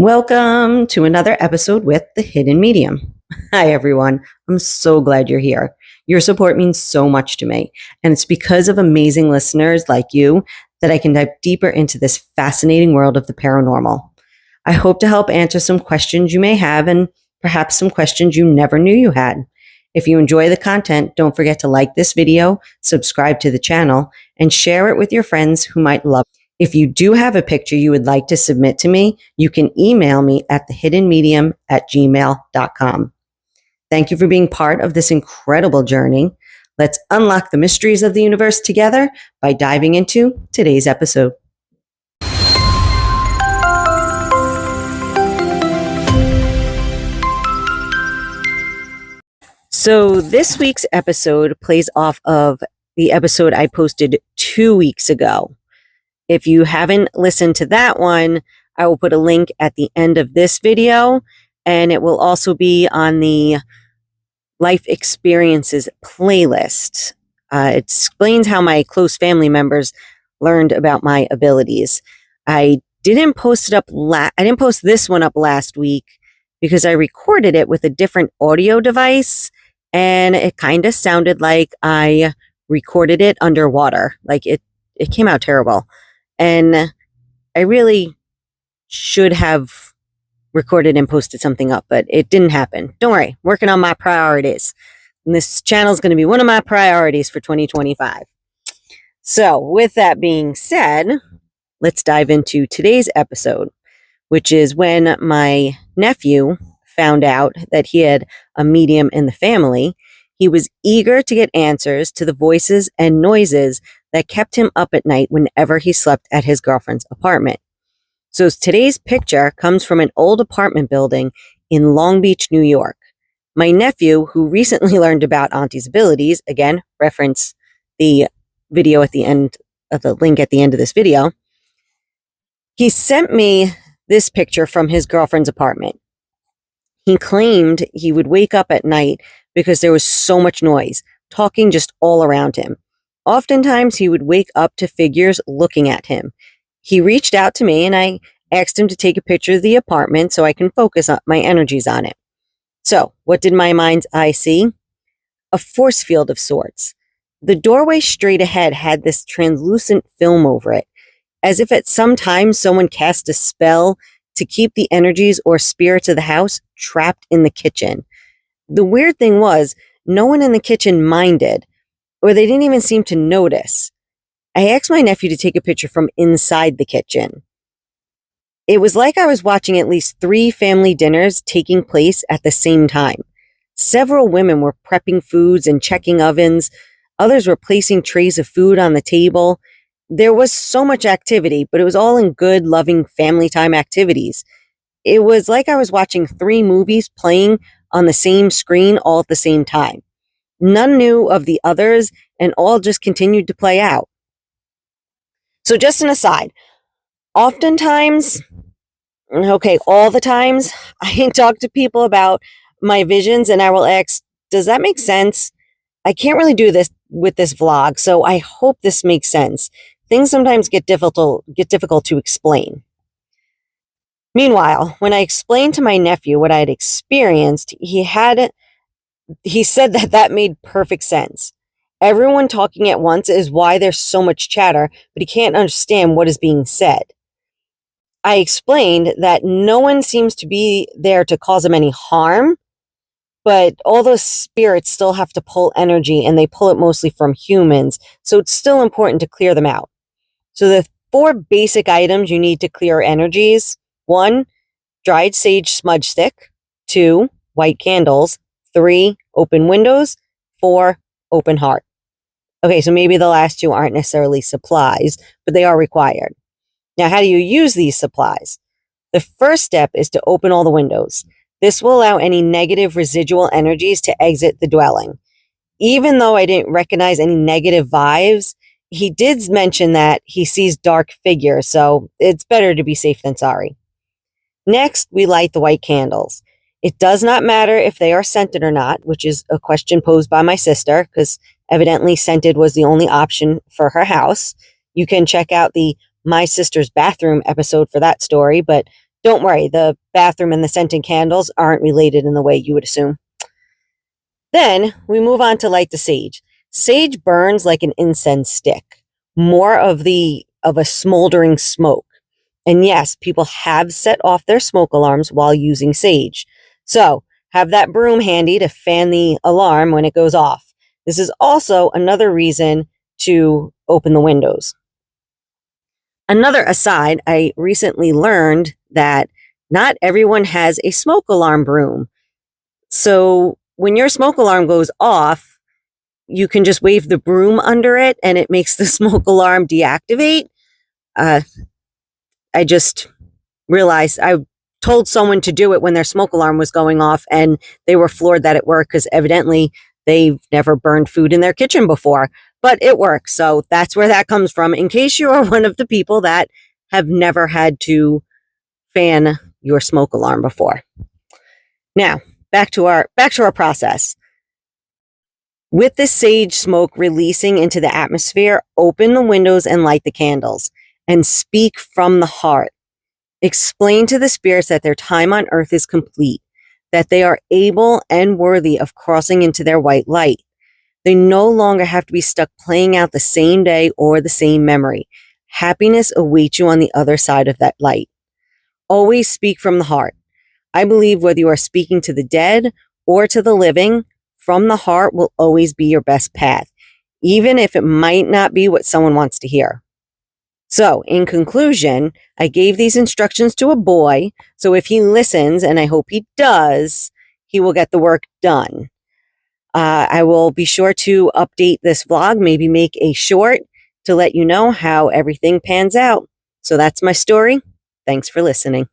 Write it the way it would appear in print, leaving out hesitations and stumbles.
Welcome to another episode with The Hidden Medium. Hi, everyone. I'm so glad you're here. Your support means so much to me, and it's because of amazing listeners like you that I can dive deeper into this fascinating world of the paranormal. I hope to help answer some questions you may have and perhaps some questions you never knew you had. If you enjoy the content, don't forget to like this video, subscribe to the channel, and share it with your friends who might love it. If you do have a picture you would like to submit to me, you can email me at thehiddenmedium@gmail.com. Thank you for being part of this incredible journey. Let's unlock the mysteries of the universe together by diving into today's episode. So this week's episode plays off of the episode I posted 2 weeks ago. If you haven't listened to that one, I will put a link at the end of this video, and it will also be on the Life Experiences playlist. It explains how my close family members learned about my abilities. I didn't post this one up last week because I recorded it with a different audio device, and it kind of sounded like I recorded it underwater. Like it came out terrible. And I really should have recorded and posted something up, but it didn't happen. Don't worry, working on my priorities. And this channel is going to be one of my priorities for 2025. So with that being said, let's dive into today's episode, which is when my nephew found out that he had a medium in the family. He was eager to get answers to the voices and noises that kept him up at night whenever he slept at his girlfriend's apartment. So today's picture comes from an old apartment building in Long Beach, New York. My nephew, who recently learned about Auntie's abilities, again, reference the video at the end of the link at the end of this video, he sent me this picture from his girlfriend's apartment. He claimed he would wake up at night because there was so much noise, talking just all around him. Oftentimes, he would wake up to figures looking at him. He reached out to me, and I asked him to take a picture of the apartment so I can focus my energies on it. So, what did my mind's eye see? A force field of sorts. The doorway straight ahead had this translucent film over it, as if at some time someone cast a spell to keep the energies or spirits of the house trapped in the kitchen. The weird thing was, no one in the kitchen minded, or they didn't even seem to notice. I asked my nephew to take a picture from inside the kitchen. It was like I was watching at least 3 family dinners taking place at the same time. Several women were prepping foods and checking ovens. Others were placing trays of food on the table. There was so much activity, but it was all in good, loving family time activities. It was like I was watching 3 movies playing on the same screen all at the same time. None knew of the others, and all just continued to play out. So just an aside, all the times, I talk to people about my visions, and I will ask, does that make sense? I can't really do this with this vlog, so I hope this makes sense. Things sometimes get difficult to explain. Meanwhile, when I explained to my nephew what I had experienced, he said that made perfect sense. Everyone talking at once is why there's so much chatter, but he can't understand what is being said. I explained that no one seems to be there to cause him any harm, but all those spirits still have to pull energy, and they pull it mostly from humans, so it's still important to clear them out. So the 4 basic items you need to clear energies: 1, dried sage smudge stick; 2, white candles; 3, open windows; 4, open heart. Okay, so maybe the last 2 aren't necessarily supplies, but they are required. Now, how do you use these supplies? The first step is to open all the windows. This will allow any negative residual energies to exit the dwelling. Even though I didn't recognize any negative vibes, he did mention that he sees dark figures, so it's better to be safe than sorry. Next, we light the white candles. It does not matter if they are scented or not, which is a question posed by my sister, because evidently scented was the only option for her house. You can check out the My Sister's Bathroom episode for that story, but Don't worry, the bathroom and the scented candles aren't related in the way you would assume. Then we move on to light the sage. Sage burns like an incense stick, more of a smoldering smoke. And yes, people have set off their smoke alarms while using sage. So have that broom handy to fan the alarm when it goes off. This is also another reason to open the windows. Another aside, I recently learned that not everyone has a smoke alarm broom. So when your smoke alarm goes off, you can just wave the broom under it and it makes the smoke alarm deactivate. I just realized I told someone to do it when their smoke alarm was going off and they were floored that it worked because evidently they've never burned food in their kitchen before, but it works. So that's where that comes from, in case you are one of the people that have never had to fan your smoke alarm before. Now, back to our process. With the sage smoke releasing into the atmosphere, open the windows and light the candles and speak from the heart. Explain to the spirits that their time on earth is complete, that they are able and worthy of crossing into their white light. They no longer have to be stuck playing out the same day or the same memory. Happiness awaits you on the other side of that light. Always speak from the heart. I believe whether you are speaking to the dead or to the living, from the heart will always be your best path, even if it might not be what someone wants to hear. So, in conclusion, I gave these instructions to a boy, so if he listens, and I hope he does, he will get the work done. I will be sure to update this vlog, maybe make a short to let you know how everything pans out. So that's my story. Thanks for listening.